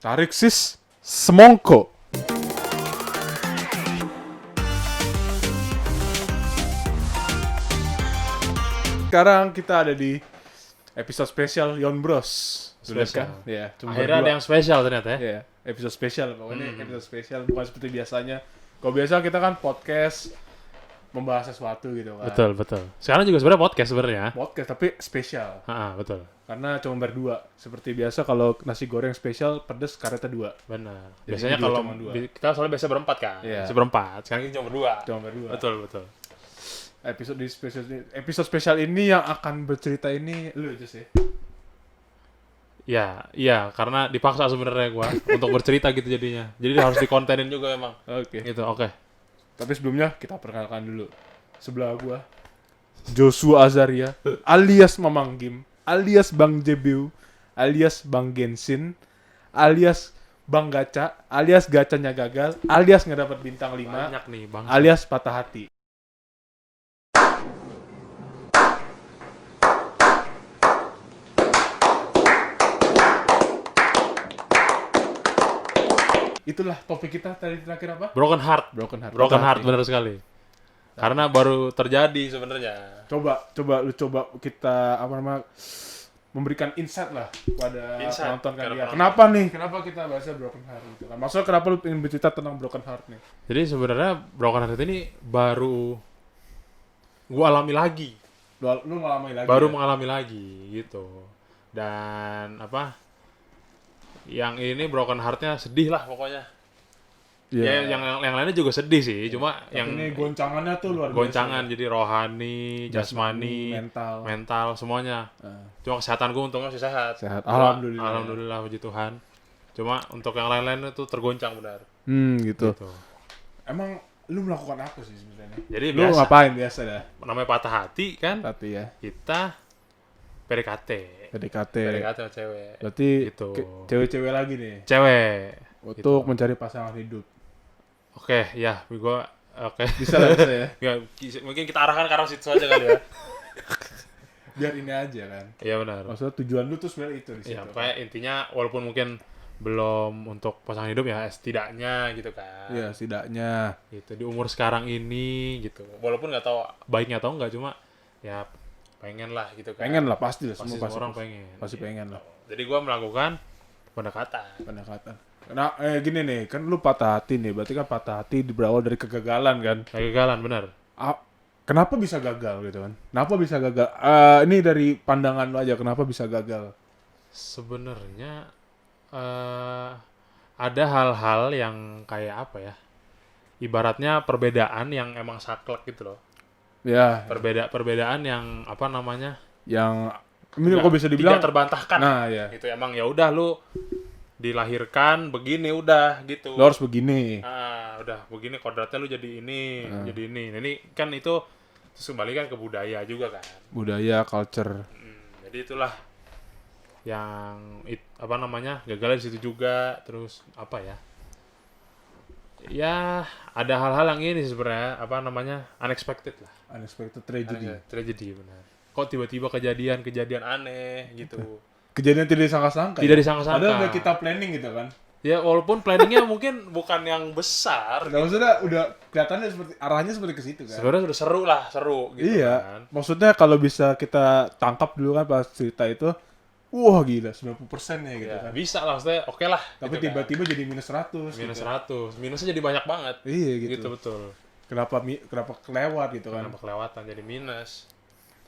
Tarik sis semongko. Sekarang kita ada di episode spesial Yon Bros. Spesial. Ya, cuma Akhirnya ada yang spesial ternyata ya. ya, episode spesial pokoknya episode spesial bukan seperti biasanya. Kalau biasa kita kan podcast membahas sesuatu gitu kan. Betul. Sekarang juga sebenarnya podcast sebenarnya. Podcast tapi spesial. Betul. Karena cuma berdua. Seperti biasa kalau nasi goreng spesial pedes karetnya 2. Benar. Jadi Biasanya video kalau cuma 2. kita soalnya biasa berempat kan. Iya. Seberempat. Sekarang kita cuma berdua. Cuma berdua. Betul. Episode spesial ini yang akan bercerita ini lu aja sih. Iya, karena dipaksa sebenarnya gua untuk bercerita gitu jadinya. Jadi harus dikontenin juga emang. Oke. Gitu, oke. Tapi sebelumnya kita perkenalkan dulu. Sebelah gua Joshua Azaria alias Mamang Gim, alias Bang Jebiu, alias Bang Genshin, alias Bang Gacha, alias gacanya gagal, alias nggak dapat bintang 5, Banyak nih, Bang. alias patah hati. Itulah topik kita tadi terakhir apa? Broken heart. Broken heart. Broken Patah heart hati. benar sekali. Karena baru terjadi sebenarnya. Coba kita memberikan insight lah pada Insight, penonton kan kepada ya. penonton. Kenapa kita bahasnya broken heart gitu kan? Maksudnya kenapa lu pengen bercerita tentang broken heart nih? Jadi sebenarnya broken heart ini baru gua alami lagi. Lu ngalamin lagi. Baru ya? mengalami lagi gitu. Dan yang ini broken heart-nya sedih lah pokoknya. Iya. Ya yang lainnya juga sedih sih, cuma Tapi yang ini goncangannya tuh luar biasa. goncangan jadi rohani, jasmani, mental. semuanya. Nah, Cuma kesehatan gue untungnya masih sehat. sehat. Cuma, Alhamdulillah. Alhamdulillah puji Tuhan. Cuma untuk yang lain-lain itu tergoncang benar. Gitu. Gitu. Emang lu melakukan apa sih sebenarnya? Jadi Lu biasa ngapain biasa dah? namanya patah hati kan, Tapi ya, kita PDKT. PDKT. PDKT sama cewek. Berarti Gitu. cewek-cewek lagi nih Cewek. untuk mencari pasangan hidup. Oke, ya, gue oke. Bisa ya. Ya, mungkin kita arahkan ke arah situ aja kali ya. Biar ini aja kan. Iya benar. Maksudnya tujuan lu tuh sebenarnya itu di situ. Ya, pokoknya intinya walaupun mungkin belum untuk pasangan hidup ya setidaknya gitu kan. Iya, setidaknya. Gitu di umur sekarang ini gitu. Walaupun nggak tahu baiknya atau enggak, cuma ya pengen lah gitu kan. Pengen lah pasti lah, Pasti semua semua orang pengen. pasti pengen lah. Jadi gua melakukan pendekatan. Nah, gini nih, kan lu patah hati nih, berarti kan patah hati berawal dari kegagalan kan. Kegagalan benar. Kenapa bisa gagal gitu kan? Kenapa bisa gagal? Ini dari pandangan lu aja, kenapa bisa gagal? Sebenarnya ada hal-hal yang kayak apa ya? Ibaratnya perbedaan yang emang saklek gitu loh. Ya, Perbedaan yang apa namanya? yang ini kok bisa dibilang tidak terbantahkan. Nah, ya. Itu emang ya udah lu dilahirkan begini udah gitu. Lo harus begini. Udah begini kodratnya lu jadi ini, jadi ini. Nah, ini kan itu terus kembali kan ke budaya juga kan. Budaya, culture. Jadi itulah yang apa namanya? Gagal di situ juga. Terus apa ya? Ya, ada hal-hal yang ini sebenarnya apa namanya? Unexpected lah. Unexpected tragedy. Tragedi benar. Kok tiba-tiba kejadian aneh gitu. Kejadian tidak disangka-sangka. Tidak ya? disangka-sangka. Padahal udah kita planning gitu kan. Ya walaupun planningnya mungkin bukan yang besar. Nah, maksudnya udah kelihatannya seperti arahnya seperti ke situ kan. Sebenarnya sudah seru gitu Iya. kan. Maksudnya kalau bisa kita tangkap dulu kan pas cerita itu, wah gila 90% ya gitu Ya, kan. bisa lah maksudnya oke lah. Tapi gitu tiba-tiba jadi minus 100 kan. minus gitu. 100. Minusnya jadi banyak banget. Iya gitu. Gitu betul. Kenapa kelewat gitu kan. Kenapa kelewatan jadi minus.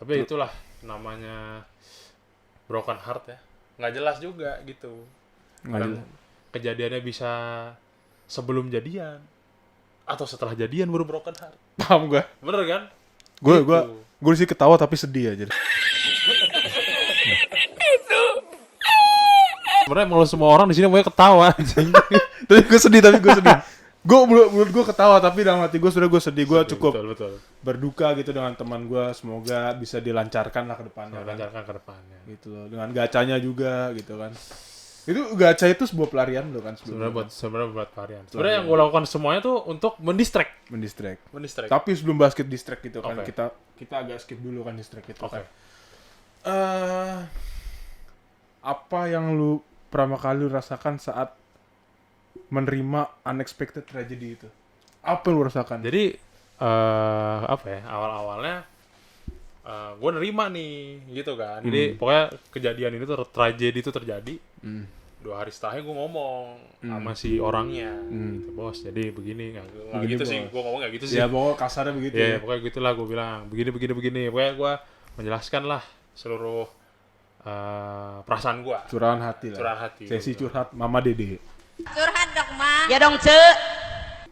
Tapi itulah namanya broken heart ya. Nggak jelas juga gitu. Kadang kejadiannya bisa sebelum jadian atau setelah jadian baru broken heart. Paham gue. Bener kan? Gue sih ketawa tapi sedih aja. Sebenarnya malu semua orang di sini mau ketawa. Tapi gue sedih. Menurut gue ketawa tapi dalam hati gue sudah gue sedih. Gue cukup betul. berduka gitu dengan teman gue. Semoga bisa dilancarkan lah ke depannya. Lancarkan ke depannya. Gitu loh. Dengan gacanya juga gitu kan. Itu gacha itu sebuah pelarian lo kan sebelumnya. Sebenarnya buat varian. Sebenarnya yang gue lakukan semuanya tuh untuk mendistract. Tapi sebelum basket distract gitu kan Oke. kita agak skip dulu kan distract itu Oke. kan. Apa yang lu pertama kali rasakan saat menerima unexpected tragedy itu? Apa yang lu rasakan? Jadi apa ya, awal-awalnya gue nerima nih gitu kan. Jadi pokoknya kejadian ini tuh, tragedi itu terjadi. 2 hari setelahnya gue ngomong sama si orangnya, gitu, bos. Jadi begini, nggak gitu sih. Gue ngomong nggak gitu sih. Ya pokoknya kasarnya begitu. Ya pokoknya gitulah gue bilang. Begini. Pokoknya gue menjelaskan lah seluruh perasaan gue. Curahan hati lah. Curahan hati. Sesi curhat Mama Dede. Curhat dong, Ma. Ya dong, Cek.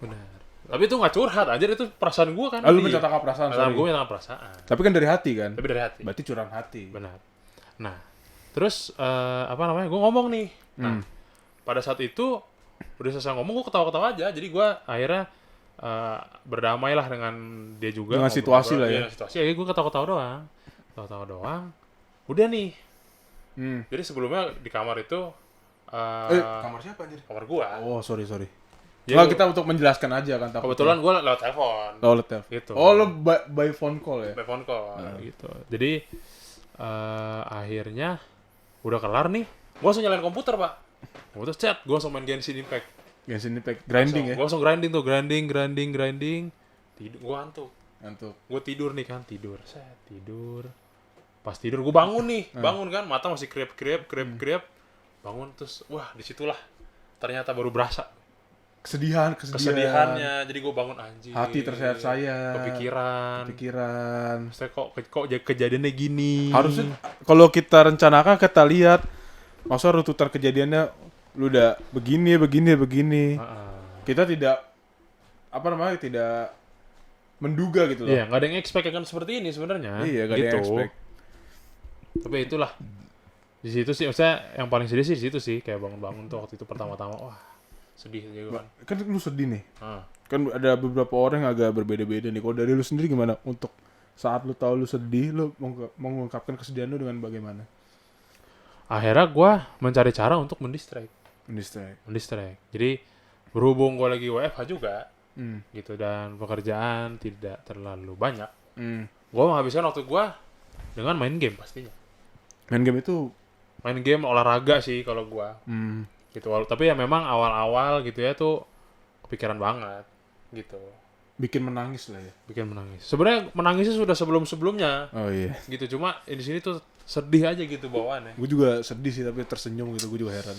Benar. Tapi itu nggak curhat aja, itu perasaan gue kan. Lu mencatatkan perasaan, sorry. Gue mencatatkan perasaan. Tapi kan dari hati kan? Tapi dari hati. Berarti curahan hati. Benar. Nah, terus apa namanya? Gue ngomong nih. Nah, pada saat itu udah selesai ngomong, gue ketawa-ketawa aja. Jadi gue akhirnya berdamailah dengan dia juga. Dengan situasi lah ya. Dengan situasi. Ya, gue ketawa-ketawa doang. Udah nih. Jadi sebelumnya di kamar itu. Kamar siapa anjir? Kamar gue. Oh, sorry. Ya, Nggak, kita untuk menjelaskan aja kan. Kebetulan gue lewat telepon. Lewat telepon. Gitu. Oh, lo by phone call ya? By phone call. Gitu. Jadi akhirnya udah kelar nih. Gue langsung nyalain komputer, Pak. Komputer chat. Gue langsung main Genshin Impact. Genshin Impact. Grinding ya? Gue langsung grinding tuh. Grinding. Tidur. Gue ngantuk. Gue tidur nih kan. Tidur. Pas tidur gue bangun nih. Bangun kan. Mata masih krep. Bangun terus. Wah, disitulah. Ternyata baru berasa. Kesedihannya. Jadi gue bangun anjing. Hati tersehat saya. Kepikiran. Maksudnya kok kejadiannya gini. Harusnya kalau kita rencanakan, kita lihat. Maksudnya runtutan kejadiannya lu udah begini. Kita tidak tidak menduga gitu loh. Iya, nggak ada yang expect akan seperti ini sebenarnya. Iya, nggak ada yang expect. Tapi itulah. Di situ sih, maksudnya yang paling sedih sih di situ sih, kayak bangun-bangun tuh waktu itu pertama-tama, wah sedih gitu kan. Kan lu sedih nih. Kan ada beberapa orang yang agak berbeda-beda nih. Kalau dari lu sendiri gimana? Untuk saat lu tahu lu sedih, lu mengungkapkan kesedihan lu dengan bagaimana? Akhirnya gue mencari cara untuk mendistract. Jadi berhubung gue lagi WFH juga, gitu, dan pekerjaan tidak terlalu banyak, gue menghabiskan waktu gue dengan main game pastinya. Main game olahraga sih kalau gue. Gitu. Tapi ya memang awal-awal gitu ya tuh kepikiran banget gitu. Bikin menangis lah ya. Sebenarnya menangisnya sudah sebelum-sebelumnya. Oh iya. Gitu, cuma di sini tuh sedih aja gitu bawaannya. Gue juga sedih sih, tapi tersenyum gitu. Gue juga heran.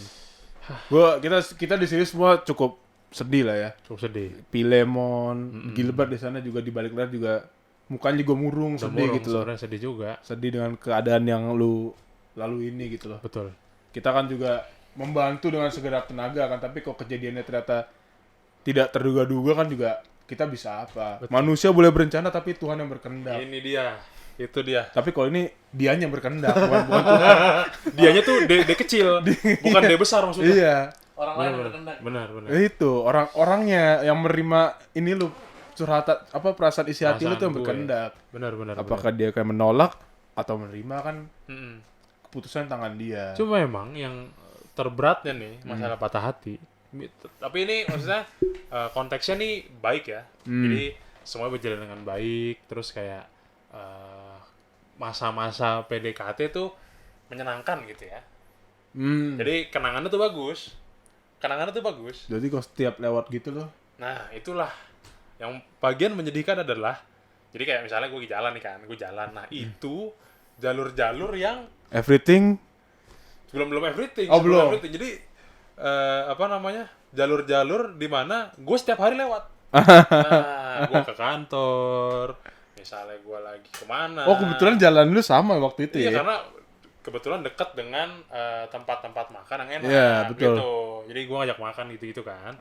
Kita di sini semua cukup sedih lah ya. Cukup sedih. Pilemon, Gilbert di sana juga di balik layar juga mukanya juga murung, sedih gitu loh. Sedih juga. Sedih dengan keadaan yang lu lalu ini gitu loh. Betul. Kita kan juga membantu dengan segenap tenaga kan, tapi kok kejadiannya ternyata tidak terduga-duga kan juga kita bisa apa? Betul. Manusia boleh berencana tapi Tuhan yang berkehendak. Ini dia, itu dia. Tapi kalau ini dianya yang berkehendak, bukan Tuhan. Dianya tuh D kecil, bukan D besar maksudnya. Iya. Orang lain berkehendak. Benar. Itu orang-orangnya yang menerima ini lu curhatan perasaan isi hati lu tuh yang berkehendak. Benar. Apakah dia kayak menolak atau menerima kan? Keputusan tangan dia. Cuma memang yang terberatnya nih masalah patah hati. Tapi ini maksudnya konteksnya nih baik ya. Jadi semua berjalan dengan baik. Terus kayak masa-masa PDKT tuh menyenangkan gitu ya. Jadi kenangannya tuh bagus. Jadi kalau setiap lewat gitu loh. Nah itulah yang bagian menyedihkan adalah, jadi kayak misalnya gue jalan nih kan, Nah itu jalur-jalur yang everything. Belum everything. Belum. Jadi jalur-jalur di mana gue setiap hari lewat. Nah, gue ke kantor, misalnya gue lagi kemana. Oh, kebetulan jalan lu sama waktu itu ya? Iya, karena kebetulan dekat dengan tempat-tempat makan yang enak. Iya, betul. Gitu. Jadi gue ngajak makan gitu kan.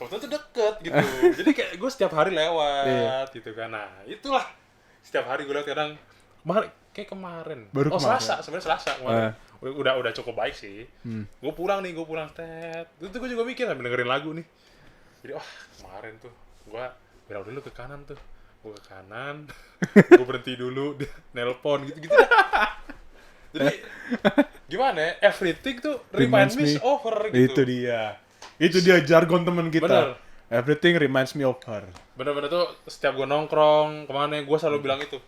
Kebetulan tuh deket gitu. Jadi kayak gue setiap hari lewat gitu kan. Nah, itulah. Setiap hari gue lewat kadang. Kemarin. Selasa, sebenarnya Selasa kemarin. Udah cukup baik sih. Gue pulang tet. Itu gue juga mikir sambil dengerin lagu nih. Jadi kemarin tuh gue belok dulu ke kanan tuh. Gue ke kanan. Gue berhenti dulu, nelpon gitu dah. Jadi gimana ya? Everything tuh reminds me of her gitu. Itu dia jargon teman kita. Bener. Everything reminds me of her. Bener-bener tuh setiap gue nongkrong kemana gue selalu bilang itu.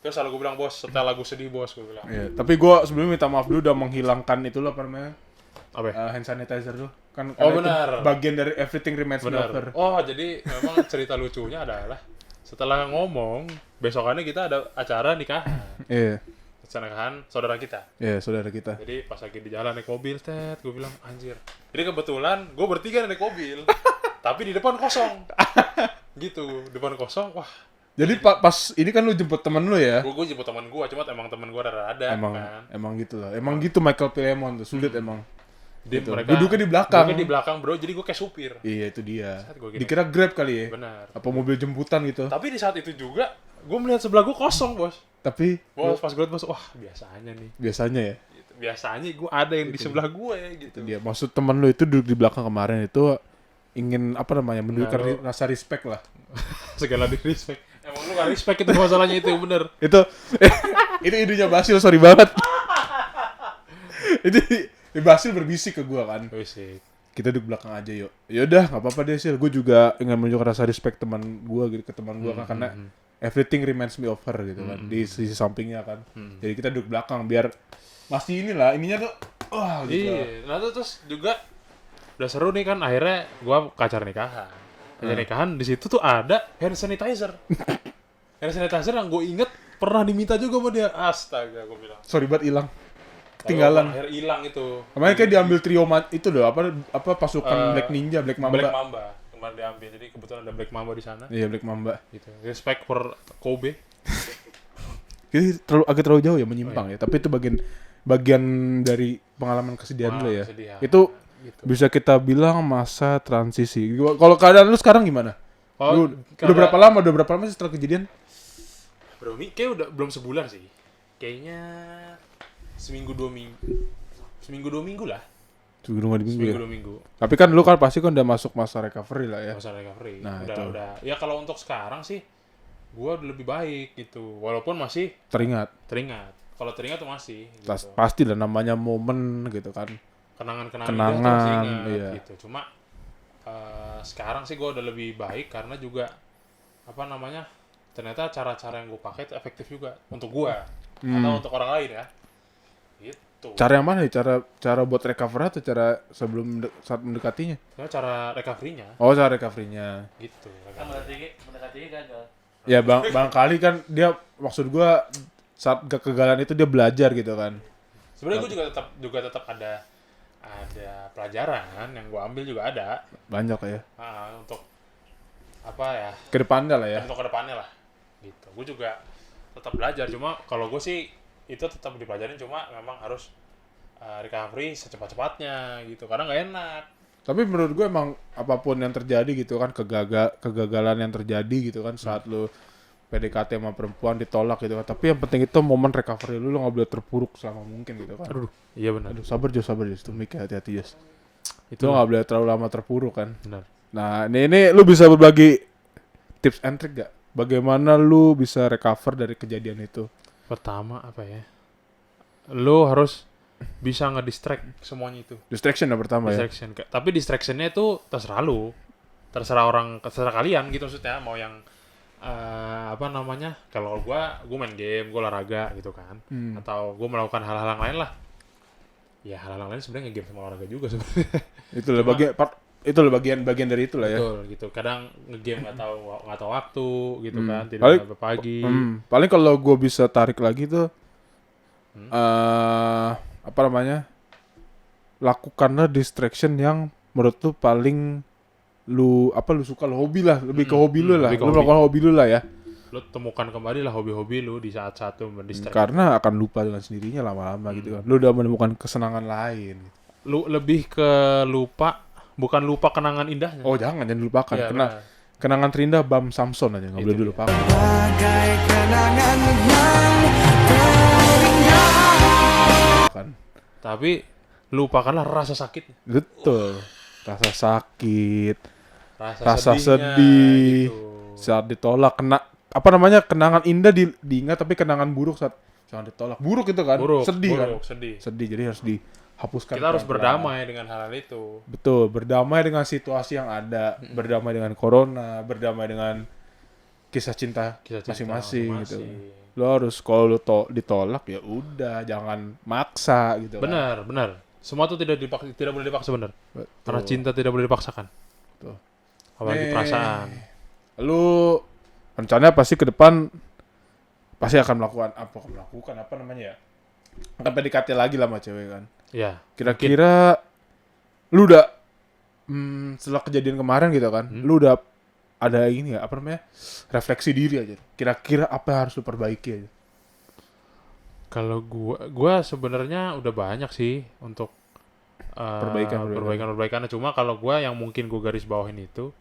Terus selalu gue bilang, bos, setelah lagu sedih bos, gue bilang. Iya, tapi gue sebelumnya minta maaf dulu udah menghilangkan itu loh, apa namanya, Apa ya? hand sanitizer tuh. Kan Oh, karena itu benar. bagian dari Everything Remains Me Over. Benar. Oh, jadi memang cerita lucunya adalah setelah ngomong, besokannya kita ada acara nikahan. Iya. Acara nikahan saudara kita. Iya, saudara kita. Jadi pas lagi di jalan naik mobil, gue bilang, anjir. Jadi kebetulan gue bertiga naik mobil, tapi di depan kosong. Gitu, depan kosong, wah. Jadi pas ini kan lu jemput temen lu ya? Gue jemput teman gue, cuma emang teman gue ada Emang kan. emang gitu lah. Emang gitu Michael Pilemon tuh sulit emang. Dia Gitu. mereka Duduknya di belakang. Duduknya di belakang, bro. Jadi gue kayak supir. Iya itu dia. Saat gua gini. Dikira Grab kali ya? Benar. Apa mobil jemputan gitu? Tapi di saat itu juga, gue melihat sebelah gue kosong, bos. Tapi Bos, pas gue liat, bos, wah biasanya nih. biasanya ya. Gitu. Biasanya gue ada yang di sebelah gue gitu. Itu dia. Maksud temen lu itu duduk di belakang kemarin itu ingin apa namanya menunjukkan Nah, lu- rasa respect lah. Segala di respect. Emang lu gak respect itu masalahnya itu, bener. Itu itu idenya Basil, sorry banget. Itu Basil berbisik ke gua kan. Fisik. Kita duduk belakang aja yuk. Yaudah nggak apa-apa deh Sil. Gue juga ingin menunjukkan rasa respect teman gua gitu ke teman gua kan karena everything reminds me of her gitu kan di sisi sampingnya kan. Jadi kita duduk belakang biar masih inilah ininya tuh wah gitu. Iya, nah terus juga udah seru nih kan akhirnya gua ke acara nikahan. Acara nikahan di situ tuh ada hand sanitizer. Hand sanitizer yang gue inget pernah diminta juga sama dia. Astaga, gue bilang. Sorry banget hilang. Lalu Ketinggalan. akhirnya hilang itu. Kemarin kayak diambil trio itu loh apa pasukan Black Ninja, Black Mamba. Black Mamba kemarin diambil. Jadi kebetulan ada Black Mamba di sana. Iya Black Mamba. Gitu. Respect for Kobe. Jadi agak terlalu jauh ya menyimpang ya. Tapi itu bagian dari pengalaman kesedihan dulu ya. Kesedihan. Itu Gitu. bisa kita bilang masa transisi. Kalau keadaan lu sekarang gimana? Oh, Udah berapa lama sih setelah kejadian? Bro, ini kayak udah belum sebulan sih. Kayaknya seminggu 2 minggu. Seminggu 2 minggu lah. Seminggu 2 minggu Seminggu ya. 2 minggu. Tapi kan lu kan pasti kan udah masuk masa recovery lah ya. Masa recovery. Nah, udah, itu. udah. Ya kalau untuk sekarang sih gua udah lebih baik gitu. Walaupun masih Teringat. kalau teringat tuh masih gitu. Pasti lah namanya momen gitu kan. Kenangan-kenangan Kenangan, indah tuh masih ingat iya. gitu. Cuma sekarang sih gua udah lebih baik karena juga apa namanya? Ternyata cara-cara yang gua pakai itu efektif juga untuk gua atau untuk orang lain ya. Gitu. Cara yang mana nih? Cara buat recover atau cara sebelum saat mendekatinya? Soalnya cara recovery-nya Oh, cara recovery-nya. gitu. Mendekati gagal. Ya bang kali kan dia maksud gua saat kegagalan itu dia belajar gitu kan. Sebenarnya gue juga tetap ada pelajaran yang gue ambil juga ada Banyak ya. untuk apa ya Kedepannya lah ya. untuk kedepannya lah gitu. Gue juga tetap belajar, cuma kalau gue sih itu tetap dipelajarin, cuma memang harus recovery secepat-cepatnya gitu karena nggak enak. Tapi menurut gue emang apapun yang terjadi gitu kan kegagalan yang terjadi gitu kan saat lu PDKT sama perempuan ditolak gitu kan. Tapi yang penting itu momen recovery lu nggak boleh terpuruk selama mungkin gitu kan. Aduh, iya benar. Aduh, sabar Jos. Tuh Mik, hati-hati Jos. Itu Lu nggak boleh terlalu lama terpuruk kan. benar. Nah, ini lu bisa berbagi tips and trick gak? Bagaimana lu bisa recover dari kejadian itu? Pertama apa ya? Lo harus bisa ngedistract semuanya itu. Distraction yang pertama ya. Distraction. Tapi distractionnya itu terserah lu, terserah kalian gitu maksudnya. Mau yang apa namanya? Kalau gua main game, gua olahraga gitu kan, atau gua melakukan hal-hal yang lain lah. Ya hal-hal lain sebenarnya game sama olahraga juga sebenarnya. Itu loh bagian dari itu lah ya. Betul gitu. Kadang ngegame nggak tahu waktu gitu kan, tidak Paling- sampai pagi. Paling kalau gue bisa tarik lagi tuh, apa namanya? Lakukanlah distraction yang menurut lu paling lu suka, lu hobi lah, lebih ke hobi lu lah. lebih ke Lu hobi. melakukan hobi lu lah ya. Lu temukan kembali lah hobi-hobi lu di saat-saat lu mendistract. Karena akan lupa dengan sendirinya lama-lama gitu kan. Lu udah menemukan kesenangan lain. Lu lebih ke lupa, bukan lupa kenangan indahnya. Oh jangan lupakan. Iya, Kena benar. kenangan terindah Bam Samson aja nggak Itu boleh dia. dilupakan. Kan. Tapi lupakanlah rasa sakitnya, Betul. Rasa sakit, rasa rasa sedihnya, sedih gitu. saat ditolak, kenangan indah diingat tapi kenangan buruk saat ditolak. Buruk itu kan, sedih kan. sedih. Sedih jadi harus dihapuskan. Kita harus pelan-pelan. berdamai dengan hal itu. Betul, berdamai dengan situasi yang ada, berdamai dengan corona, berdamai dengan kisah cinta, Kisah cinta masing-masing gitu. masing-masing. Lo harus kalau lo ditolak ya udah, jangan maksa gitu kan. Benar. Semua tuh tidak boleh dipaksa bener. Betul. Karena cinta tidak boleh dipaksakan. Betul. Apalagi perasaan. Lu rencana pasti ke depan pasti akan melakukan apa namanya ya? Akan PDKT lagi lah sama cewek kan. Ya. Kira-kira lu udah setelah kejadian kemarin gitu kan, lu udah ada ini ya, apa namanya? Refleksi diri aja. Kira-kira apa yang harus lu perbaiki aja? Kalau gua sebenarnya udah banyak sih untuk perbaikan. Cuma kalau gua yang mungkin gua garis bawahin itu,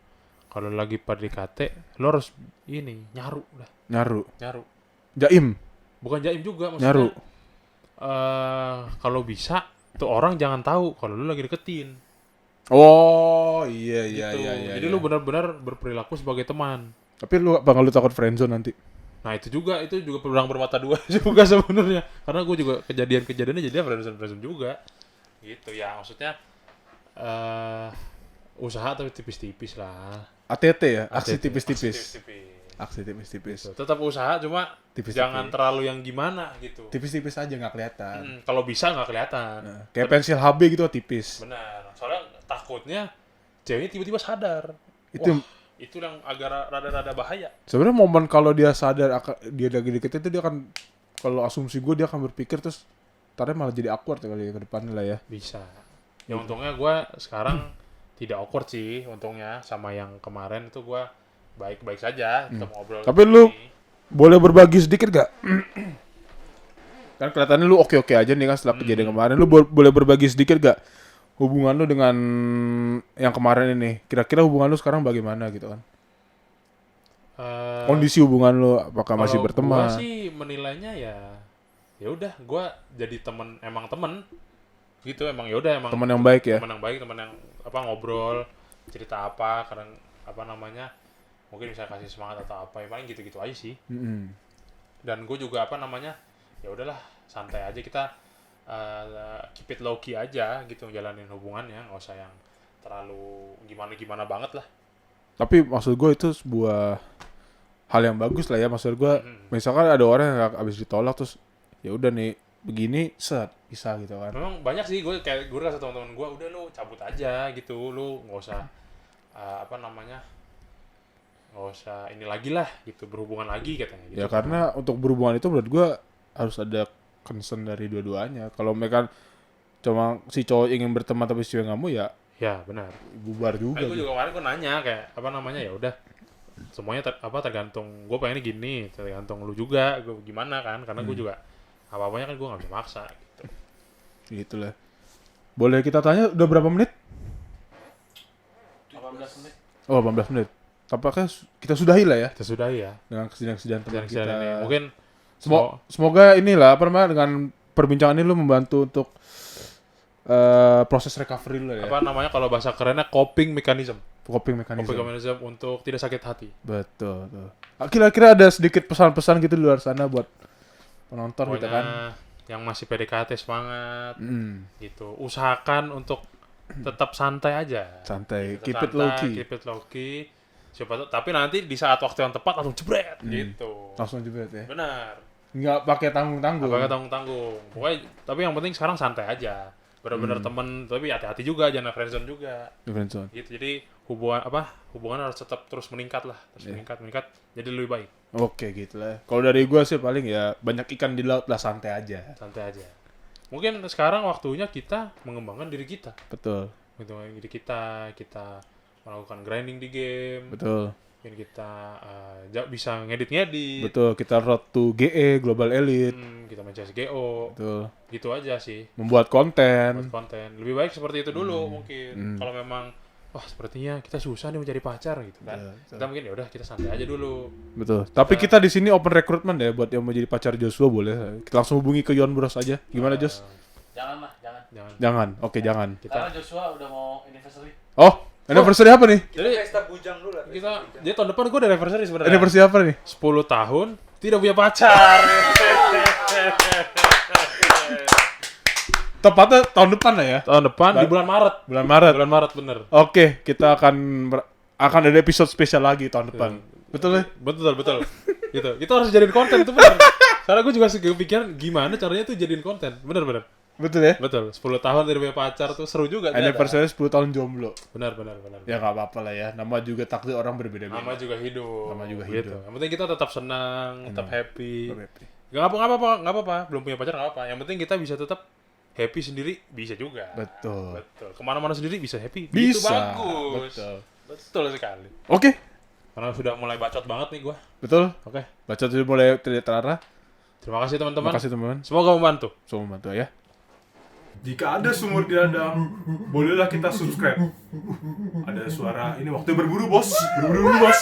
kalau lagi PDKT, lo harus ini nyaru dah. Nyaru. Jaim. Jaim. Bukan jaim juga maksudnya. Nyaru. Kalau bisa tuh orang jangan tahu kalau lu lagi deketin. Oh, iya. Jadi lu benar-benar berperilaku sebagai teman. Tapi lu bakal lu takut friendzone nanti. Nah itu juga pedang bermata dua juga sebenarnya. Karena gue juga kejadiannya jadi friendzone juga. Gitu ya maksudnya usaha tapi tipis-tipis lah. ATT ya, aksi ATT. tipis-tipis. Aksi tipis-tipis. Gitu. Tetap usaha cuma Tipis-tipis. jangan terlalu yang gimana gitu. Tipis-tipis aja nggak kelihatan. Kalau bisa nggak kelihatan. Nah, kayak pensil HB gitu tipis. Benar. Soalnya takutnya ceweknya tiba-tiba sadar. Itu Wah, itu yang agak rada-rada bahaya. sebenarnya momen kalau dia sadar dia lagi deket itu dia akan, kalau asumsi gue dia akan berpikir terus ntarnya malah jadi awkward kali ya ke depannya lah ya. Bisa. Ya untungnya gue sekarang tidak awkward sih untungnya, sama yang kemarin itu gue baik-baik saja kita ngobrol. Tapi lu boleh berbagi sedikit gak? Kan kelihatannya lu oke-oke aja nih kan setelah kejadian kemarin. Lu boleh berbagi sedikit gak hubungan lu dengan yang kemarin ini? Kira-kira hubungan lu sekarang bagaimana gitu kan? Kondisi hubungan lu apakah masih berteman? Gue sih menilainya ya udah gue jadi temen gitu, emang yaudah emang Teman yang baik ya? teman yang baik, teman yang ngobrol cerita apa, kadang apa namanya mungkin bisa kasih semangat atau apa, ya paling gitu-gitu aja sih. Dan gue juga apa namanya ya udahlah santai aja kita, keep it low key aja gitu jalanin hubungannya, nggak usah yang terlalu gimana banget lah. Tapi maksud gue itu sebuah hal yang bagus lah ya. Maksud gue misalkan ada orang yang abis ditolak terus ya udah nih begini bisa gitu kan. Memang banyak sih gue rasa teman-teman gue udah lu cabut aja gitu, lu nggak usah nggak usah ini lagi lah gitu, berhubungan lagi katanya gitu. Ya karena untuk berhubungan itu menurut gue harus ada concern dari dua-duanya. Kalau mereka cuma si cowok ingin berteman tapi si cewek nggak mau ya benar, bubar juga. gue juga kemarin gue nanya kayak apa namanya ya udah semuanya tergantung, gue pengennya gini, tergantung lu juga gue gimana kan, karena gue juga apa-apanya kan gue nggak bisa maksa gitu. Gitulah. Boleh kita tanya udah berapa menit? 18 menit. Oh 18 menit. Tampaknya kita sudahi lah ya Kita sudahi ya dengan kesedihan teman kejadian kita. ini. Mungkin Semoga inilah apa namanya dengan perbincangan ini lu membantu untuk proses recovery lu ya. apa namanya kalau bahasa kerennya coping mechanism Coping mechanism untuk tidak sakit hati. Betul. Kira-kira ada sedikit pesan-pesan gitu di luar sana buat penonton gitu kan. Pokoknya yang masih PDKT semangat gitu, usahakan untuk tetap santai aja. Santai, Tetap keep it low key. keep it low key. Siapa tahu, tapi nanti di saat waktu yang tepat langsung jebret gitu. Langsung jebret ya. Benar. Nggak pakai tanggung-tanggung. Apakah tanggung-tanggung. Pokoknya tapi yang penting sekarang santai aja. Benar-benar temen, tapi hati-hati juga, jangan friendzone juga. Friendzone. Gitu. Jadi hubungan harus tetap terus meningkat lah, meningkat jadi lebih baik. Oke gitu lah. Kalau dari gue sih paling ya banyak ikan di laut lah, santai aja. Mungkin sekarang waktunya kita mengembangkan diri kita. Betul. Mengembangkan diri kita melakukan grinding di game. Betul. Mungkin kita bisa ngedit. Betul, kita road to GE, Global Elite. Kita main CSGO. Betul. Gitu aja sih. Membuat konten. Lebih baik seperti itu dulu mungkin. Kalau memang sepertinya kita susah nih mencari pacar gitu kan. Kita mungkin ya udah kita santai aja dulu. Betul. Tapi kita di sini open recruitment ya buat yang mau jadi pacar Joshua boleh. Kita langsung hubungi ke Yon Bros aja. Gimana Jos? Jangan. Jangan. Oke, jangan. Karena Joshua udah mau anniversary. Oh, anniversary apa nih? Jadi pesta bujang dulu lah. dia tahun depan gue ada anniversary sebenarnya. Anniversary apa nih? 10 tahun tidak punya pacar. Tepatnya tahun depan lah ya. Tahun depan di bulan Maret. Bulan Maret. Bulan Maret bener. Oke, kita akan ada episode spesial lagi tahun depan. Betul ya? Betul. Gitu. Itu harus jadiin konten tuh bener. Karena gue juga kepikiran gimana caranya tuh jadiin konten. Bener. Betul ya? Betul, 10 tahun dari punya pacar tuh seru juga. Anniversary 10 tahun jomblo. Benar. Ya nggak apa-apa lah ya. Nama juga takdir orang berbeda-beda. Nama juga hidup. Nama juga Gitu. hidup. Yang penting kita tetap senang, tetap happy. Happy. Gak apa-apa. Belum punya pacar gak apa. Yang penting kita bisa tetap happy sendiri, bisa juga. Betul. Kemana-mana sendiri bisa happy. Bisa. Itu bagus. Betul Sekali. Oke. Karena sudah mulai bacot banget nih gua. Betul. Oke. Baca tuh mulai terarah. Terima kasih Terima teman-teman. kasih teman-teman. Semoga membantu. Semua membantu ya. Jika ada sumur di ladang, bolehlah kita subscribe. Ada suara ini waktu berburu bos. Berburu bos.